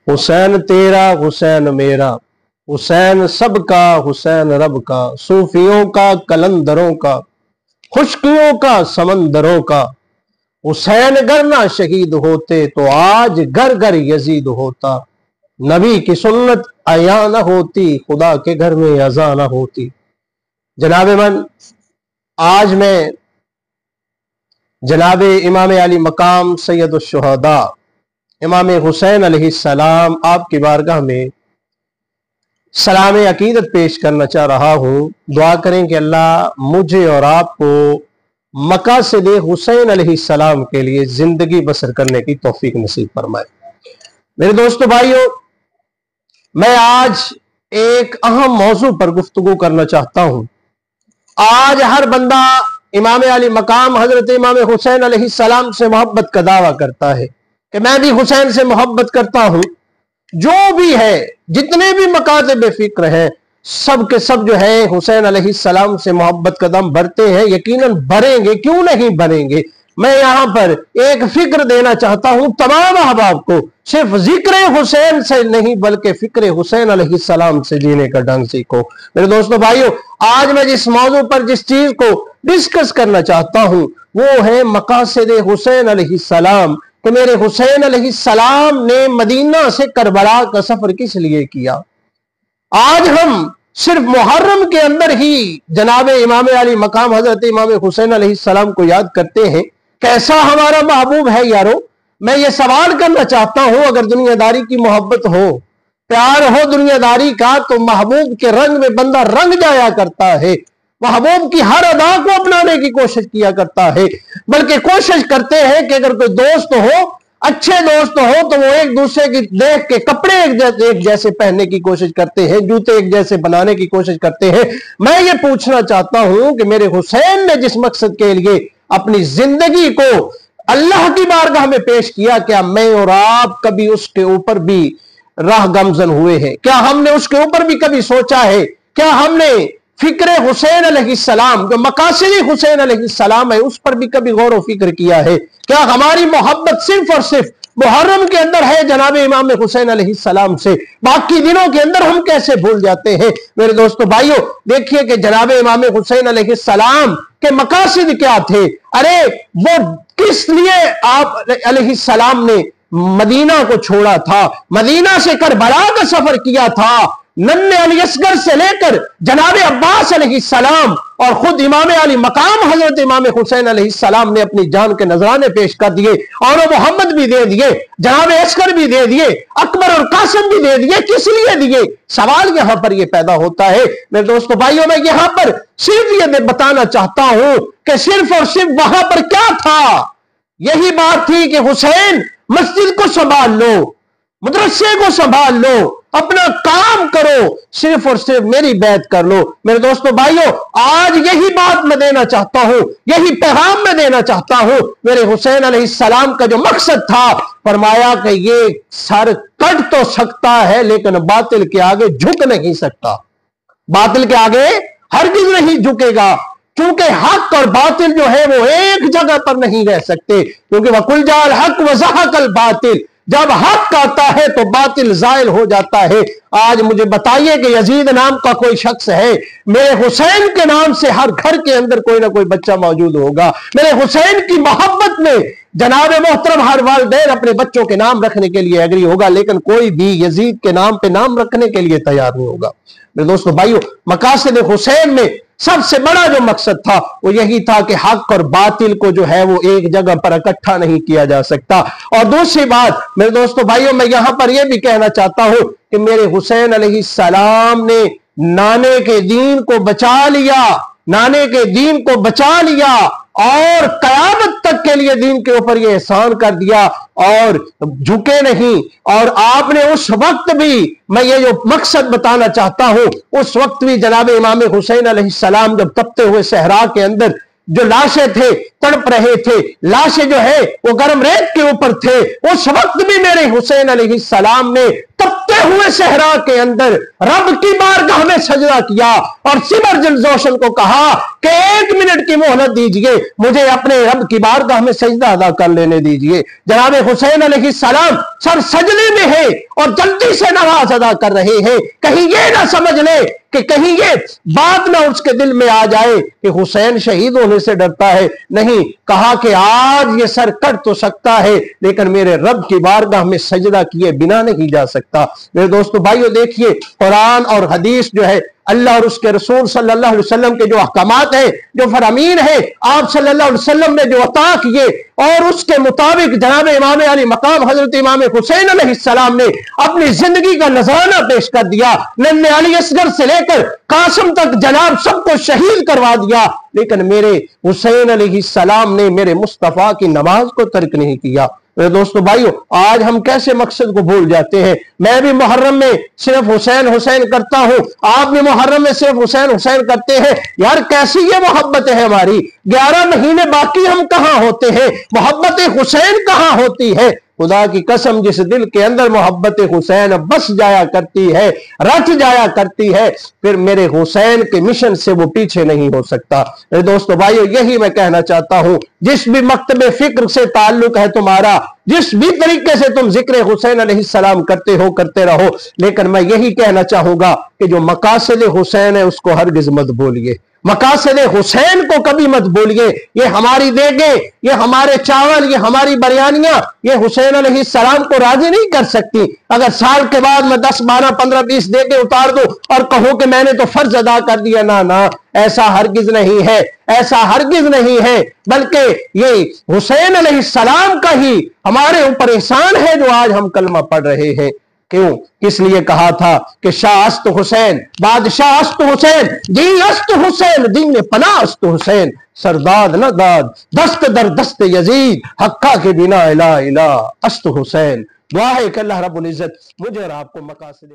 हुसैन तेरा हुसैन मेरा, हुसैन सबका हुसैन रब का, सूफियों का कलंदरों का, खुशकियों का समंदरों का। हुसैन गर ना शहीद होते तो आज घर घर यजीद होता। नबी की सुन्नत आया न होती, खुदा के घर में अज़ा न होती। जनाब मन, आज मैं जनाब इमाम अली मकाम सैयद शुहदा इमाम हुसैन अलैहिस्सलाम आपकी बारगाह में सलाम अकीदत पेश करना चाह रहा हूँ। दुआ करें कि अल्लाह मुझे और आपको मकासद हुसैन अलैहिस्सलाम के लिए जिंदगी बसर करने की तौफीक नसीब फरमाए। मेरे दोस्तों भाइयों, मैं आज एक अहम मौजू पर गुफ्तगू करना चाहता हूँ। आज हर बंदा इमाम अली मकाम हजरत इमाम हुसैन अलैहिस्सलाम से मोहब्बत का दावा करता है कि मैं भी हुसैन से मोहब्बत करता हूँ। जो भी है, जितने भी मकातब फिक्र हैं, सब के सब जो है हुसैन अलैहिस्सलाम से मोहब्बत का दम भरते हैं। यकीनन भरेंगे, क्यों नहीं भरेंगे। मैं यहां पर एक फिक्र देना चाहता हूं तमाम अहबाब को, सिर्फ जिक्र हुसैन से नहीं बल्कि फिक्र हुसैन अलैहिस्सलाम से जीने का ढंग सीखो। मेरे दोस्तों भाइयों, आज मैं जिस मौजू पर जिस चीज को डिस्कस करना चाहता हूं वो है मकासद हुसैन अलैहिस्सलाम, कि मेरे हुसैन अलैहिस्सलाम ने मदीना से करबला का सफर किस लिए किया। आज हम सिर्फ मुहर्रम के अंदर ही जनाब इमाम अली मकाम हजरत इमाम हुसैन अलैहिस्सलाम को याद करते हैं। कैसा हमारा महबूब है यारो। मैं ये सवाल करना चाहता हूं, अगर दुनियादारी की मोहब्बत हो, प्यार हो दुनियादारी का, तो महबूब के रंग में बंदा रंग जाया करता है। महबूब की हर अदा को अपनाने की कोशिश किया करता है, बल्कि कोशिश करते हैं कि अगर कोई दोस्त हो, अच्छे दोस्त हो, तो वो एक दूसरे की देख के कपड़े एक जैसे पहनने की कोशिश करते हैं, जूते एक जैसे बनाने की कोशिश करते हैं। मैं ये पूछना चाहता हूं कि मेरे हुसैन ने जिस मकसद के लिए अपनी जिंदगी को अल्लाह की बारगाह में पेश किया, क्या मैं और आप कभी उसके ऊपर भी राह गमजन हुए हैं? क्या हमने उसके ऊपर भी कभी सोचा है? क्या हमने फिक्र हुसैन अलैहिस्सलाम, जो मकासद हुसैन अलैहिस्सलाम है, उस पर भी कभी गौर व फिक्र किया है? क्या हमारी मोहब्बत सिर्फ और सिर्फ मुहर्रम के अंदर है जनाब इमाम हुसैन अलैहिस्सलाम से? बाकी दिनों के अंदर हम कैसे भूल जाते हैं? मेरे दोस्तों भाइयों, देखिए कि जनाब इमाम हुसैन अलैहिस्सलाम के मकासद क्या थे। अरे वो किस लिए आप अलैहिस्सलाम ने मदीना को छोड़ा था, मदीना से करबला का सफर किया था। नन्हे अली असगर से लेकर जनाब अब्बास अलैहिस्सलाम और खुद इमाम अली मकाम हजरत इमाम हुसैन अलैहिस्सलाम ने अपनी जान के नजराने पेश कर दिए, और मोहम्मद भी दे दिए, जनाब असगर भी दे दिए, अकबर और कासिम भी दे दिए। किस लिए दिए? सवाल यहां पर यह पैदा होता है। मेरे दोस्तों भाइयों, मैं यहां पर सिर्फ यह बताना चाहता हूं कि सिर्फ और सिर्फ वहां पर क्या था, यही बात थी कि हुसैन मस्जिद को संभाल लो, मदरसे को संभाल लो, अपना काम करो, सिर्फ और सिर्फ मेरी बैत कर लो। मेरे दोस्तों भाइयों, आज यही बात मैं देना चाहता हूं, यही पैगाम मैं देना चाहता हूं। मेरे हुसैन अलैहिस्सलाम का जो मकसद था, फरमाया कि ये सर कट तो सकता है लेकिन बातिल के आगे झुक नहीं सकता। बातिल के आगे हरगिज नहीं झुकेगा, क्योंकि हक और बातिल जो है वो एक जगह पर नहीं रह सकते, क्योंकि वकुल जाल हक वज़हकल बातिल, जब हक आता है तो बातिल जायल हो जाता है। आज मुझे बताइए कि यजीद नाम का कोई शख्स है, मेरे हुसैन के नाम से हर घर के अंदर कोई ना कोई बच्चा मौजूद होगा। मेरे हुसैन की मोहब्बत में जनाब मोहतरम हर वालिदैन अपने बच्चों के नाम रखने के लिए एग्री होगा, लेकिन कोई भी यजीद के नाम पे नाम रखने के लिए तैयार नहीं होगा। मेरे दोस्तों भाइयों, मकासद हुसैन में सबसे बड़ा जो मकसद था वो यही था कि हक और बातिल को जो है वो एक जगह पर इकट्ठा नहीं किया जा सकता। और दूसरी बात मेरे दोस्तों भाइयों, मैं यहां पर यह भी कहना चाहता हूं कि मेरे हुसैन अलैहिस्सलाम ने नाने के दीन को बचा लिया, नाने के दीन को बचा लिया, और कयामत तक के लिए दीन के ऊपर ये एहसान कर दिया और झुके नहीं। और आपने उस वक्त भी, मैं ये जो मकसद बताना चाहता हूं, उस वक्त भी जनाब इमाम हुसैन अलैहिस्सलाम जब तपते हुए सहरा के अंदर जो लाशें थे तड़प रहे थे, लाशें जो है वो गर्म रेत के ऊपर थे, उस वक्त भी मेरे हुसैन अलैहिस्सलाम ने तपते हुए सहरा के अंदर रब की बारगाह में सजदा किया और सिमर जलजोशन को कहा کہ 1 منٹ کی مہلت دیجئے, مجھے اپنے رب کی بارگاہ میں سجدہ ادا کر لینے دیجئے. جناب حسین علیہ السلام سر سجدے میں ہے اور جلدی سے نماز ادا کر رہے ہیں. کہیں یہ نہ سمجھ لے کہ کہیں یہ بات نہ اس کے دل میں آ جائے کہ حسین شہید ہونے سے ڈرتا ہے. نہیں, کہا کہ آج یہ سر کٹ تو سکتا ہے لیکن میرے رب کی بارگاہ میں سجدہ کیے بنا نہیں جا سکتا. میرے دوستو بھائیو, دیکھیے قرآن اور حدیث جو ہے, اللہ اور اس کے رسول صلی اللہ علیہ وسلم کے جو احکامات ہیں, جو فرامین ہیں, آپ صلی اللہ علیہ وسلم نے جو عطا کیے, اور اس کے مطابق جناب امام علی مقام حضرت امام حسین علیہ السلام نے اپنی زندگی کا نذرانہ پیش کر دیا. ننھے علی اصغر سے لے کر قاسم تک جناب سب کو شہید کروا دیا, لیکن میرے حسین علیہ السلام نے میرے مصطفیٰ کی نماز کو ترک نہیں کیا. میرے دوستو بھائیو, آج ہم کیسے مقصد کو بھول جاتے ہیں. میں بھی محرم میں صرف حسین حسین کرتا ہوں, آپ بھی محرم میں صرف حسین حسین کرتے ہیں. یار کیسی یہ محبت ہے ہماری, 11 مہینے باقی ہم کہاں ہوتے ہیں, محبت حسین کہاں ہوتی ہے. خدا کی قسم, جس دل کے اندر محبت حسین بس جایا کرتی ہے, رچ جایا کرتی ہے, پھر میرے حسین کے مشن سے وہ پیچھے نہیں ہو سکتا. میرے دوستو بھائیو, یہی میں کہنا چاہتا ہوں. جس بھی مکتب فکر سے تعلق ہے تمہارا, جس بھی طریقے سے تم ذکر حسین علیہ السلام کرتے ہو کرتے رہو, لیکن میں یہی کہنا چاہوں گا کہ جو مقاصد حسین ہے اس کو ہرگز مت بھولیے. مقاصد حسین کو کبھی مت بھولیے. یہ ہماری دیگیں, یہ ہمارے چاول, یہ ہماری بریانیاں, یہ حسین علیہ السلام کو راضی نہیں کر سکتی. اگر سال کے بعد میں 10 12 15 20 دیگیں اتار دوں اور کہوں کہ میں نے تو فرض ادا کر دیا, نہ, ایسا ہرگز نہیں ہے, ایسا ہرگز نہیں ہے. بلکہ یہ حسین علیہ السلام کا ہی ہمارے اوپر احسان ہے جو آج ہم کلمہ پڑھ رہے ہیں. کیوں, کس لیے کہا تھا کہ شاہ است حسین, بادشاہ است حسین, دین است حسین, دین پناہ است حسین, سرداد نہ داد, دست در دست یزید, حقہ کے بنا الہ الہ است حسین. دعا ہے کہ اللہ رب العزت مجھے اور آپ کو مقاصد